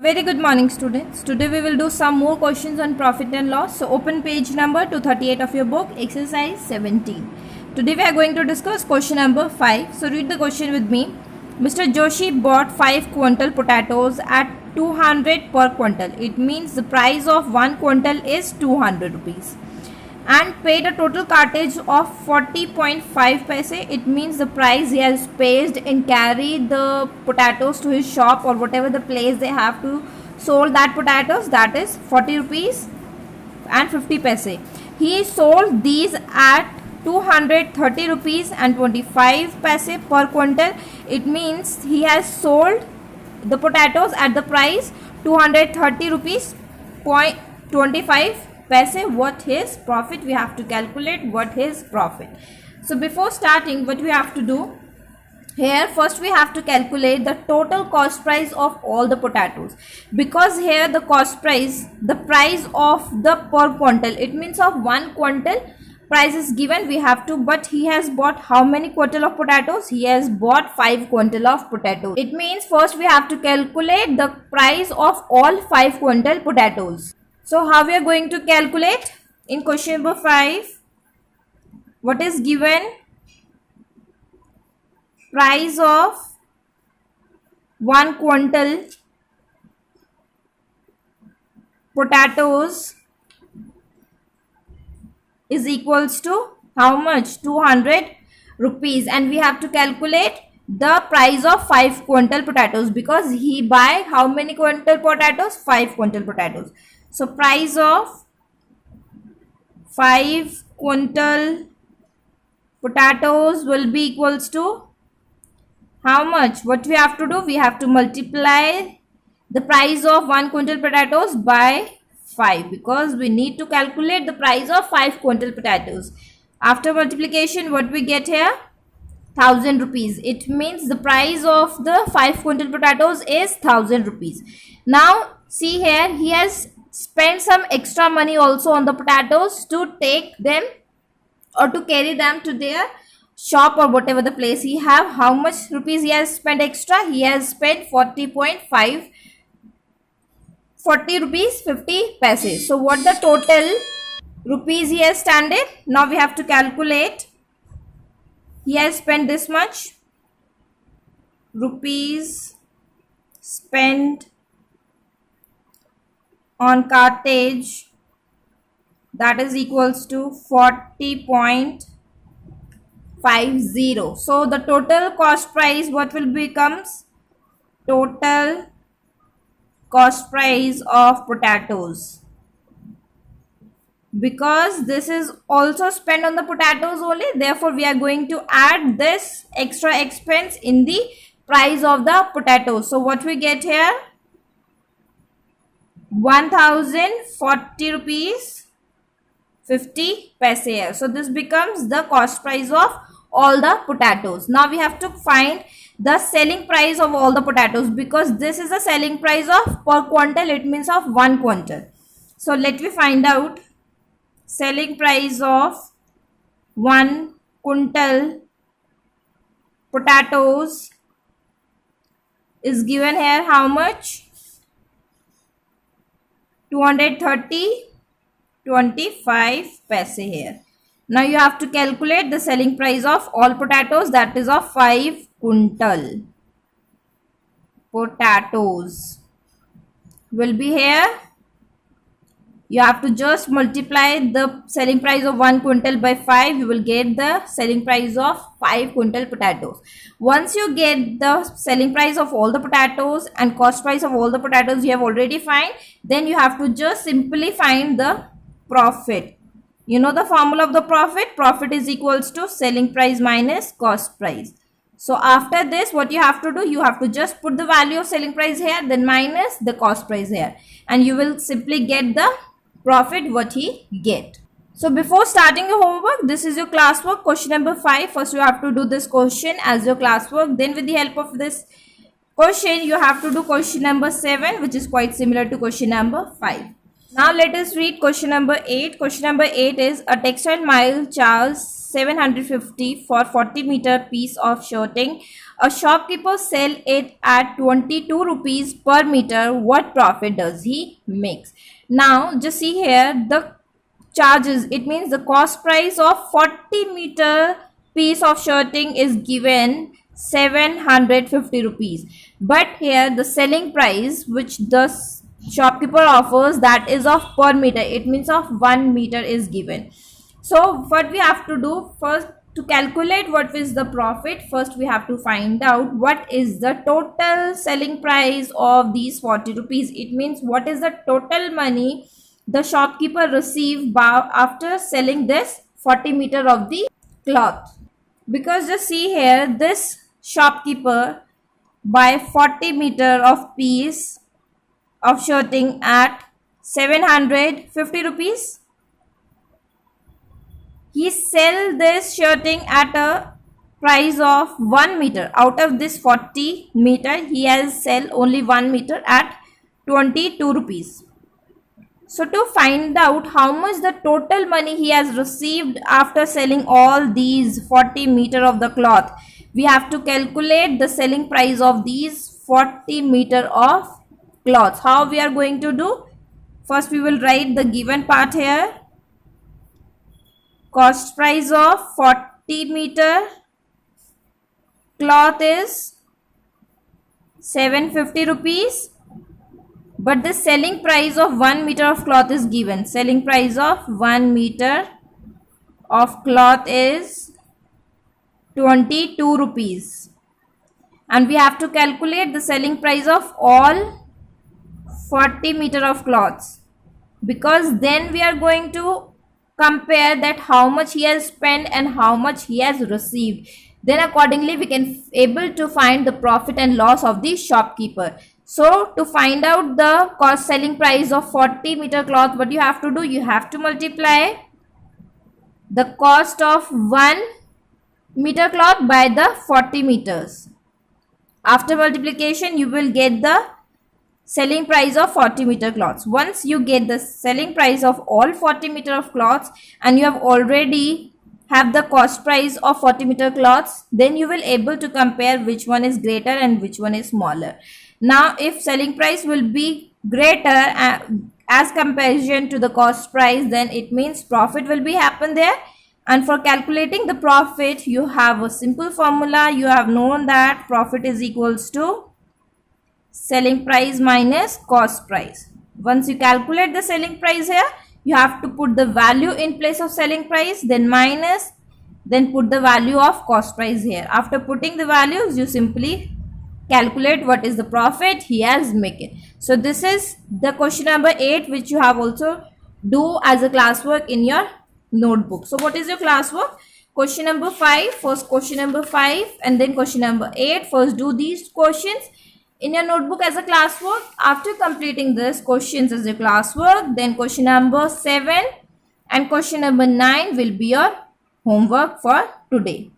Very good morning, students. Today we will do some more questions on profit and loss. So open page number 238 of your book, exercise 17. Today we are going to discuss question number 5. So read the question with me. Mr. Joshi bought 5 quintal potatoes at 200 per quintal. It means the price of 1 quintal is 200 rupees. And paid a total cartage of 40.5 paise. It means the price he has paid in carry the potatoes to his shop or whatever the place they have to sold that potatoes, that is 40 rupees and 50 paise. He sold these at 230 rupees and 25 paise per quintal. It means he has sold the potatoes at the price 230 rupees point 25 paise. What his profit? We have to calculate what his profit. So before starting, what we have to do here, first we have to calculate the total cost price of all the potatoes, because here the cost price, the price of the per quintal, it means of 1 quintal price is given, we have to, but he has bought how many quintal of potatoes? He has bought 5 quintal of potatoes. It means first we have to calculate the price of all 5 quintal potatoes. So how we are going to calculate? In question number 5, what is given? Price of 1 quintal potatoes is equals to how much? 200 rupees, and we have to calculate the price of 5 quintal potatoes, because he buy how many quintal potatoes? 5 quintal potatoes. So price of 5 quintal potatoes will be equals to how much? What we have to do? We have to multiply the price of 1 quintal potatoes by 5, because we need to calculate the price of 5 quintal potatoes. After multiplication, what we get here? 1000 rupees. It means the price of the 5 quintal potatoes is 1000 rupees. Now see here, he has spent some extra money also on the potatoes to take them or to carry them to their shop or whatever the place he have. How much rupees he has spent extra? He has spent 40.5, 40 rupees 50 paise. So what the total rupees he has standed? Now we have to calculate. He has spent this much rupees spent on cartage, that is equals to 40.50. So the total cost price, what will becomes? Total cost price of potatoes, because this is also spent on the potatoes only, therefore we are going to add this extra expense in the price of the potatoes. So what we get here? 1040 rupees 50 paise here. So this becomes the cost price of all the potatoes. Now we have to find the selling price of all the potatoes, because this is the selling price of per quintal, it means of 1 quintal. So let me find out selling price of 1 quintal potatoes is given here. How much? 230 25 paise here. Now you have to calculate the selling price of all potatoes, that is of 5 quintal potatoes will be here. You have to just multiply the selling price of 1 quintal by 5. You will get the selling price of 5 quintal potatoes. Once you get the selling price of all the potatoes and cost price of all the potatoes you have already find, then you have to just simply find the profit. You know the formula of the profit? Profit is equals to selling price minus cost price. So after this, what you have to do? You have to just put the value of selling price here, then minus the cost price here, and you will simply get the profit what he get. So before starting your homework, this is your classwork, question number 5. First you have to do this question as your classwork. Then with the help of this question, you have to do question number 7, which is quite similar to question number 5. Now let us read question number 8. Question number 8 is a textile mill charges 750 for 40 meter piece of shirting. A shopkeeper sell it at 22 rupees per meter. What profit does he makes? Now just see here the charges. It means the cost price of 40 meter piece of shirting is given 750 rupees. But here the selling price which the shopkeeper offers, that is of per meter. It means of 1 meter is given. So what we have to do first, to calculate what is the profit, first we have to find out what is the total selling price of these 40 rupees. It means what is the total money the shopkeeper received after selling this 40 meter of the cloth. Because just see here, this shopkeeper buy 40 meter of piece of shirting at 750 rupees. He sell this shirting at a price of 1 meter. Out of this 40 meter, he has sell only 1 meter at 22 rupees. So to find out how much the total money he has received after selling all these 40 meter of the cloth, we have to calculate the selling price of these 40 meter of cloth. How we are going to do? First we will write the given part here. Cost price of 40 meter cloth is 750 rupees. But the selling price of 1 meter of cloth is given. Selling price of 1 meter of cloth is 22 rupees. And we have to calculate the selling price of all 40 meter of cloths. Because then we are going to compare that how much he has spent and how much he has received. Then accordingly we can able to find the profit and loss of the shopkeeper. So to find out the cost selling price of 40 meter cloth, what you have to do? You have to multiply the cost of 1 meter cloth by the 40 meters. After multiplication, you will get the selling price of 40 meter cloths. Once you get the selling price of all 40 meter of cloths and you have already have the cost price of 40 meter cloths, then you will able to compare which one is greater and which one is smaller. Now if selling price will be greater as comparison to the cost price, then it means profit will be happen there. And for calculating the profit, you have a simple formula. You have known that profit is equals to selling price minus cost price. Once you calculate the selling price here, you have to put the value in place of selling price, then minus, then put the value of cost price here. After putting the values, you simply calculate what is the profit he has made. So this is the question number 8, which you have also do as a classwork in your notebook. So what is your classwork? Question number 5, first question number 5 and then question number 8. First do these questions in your notebook as a classwork. After completing this questions as a classwork, then question number 7 and question number 9 will be your homework for today.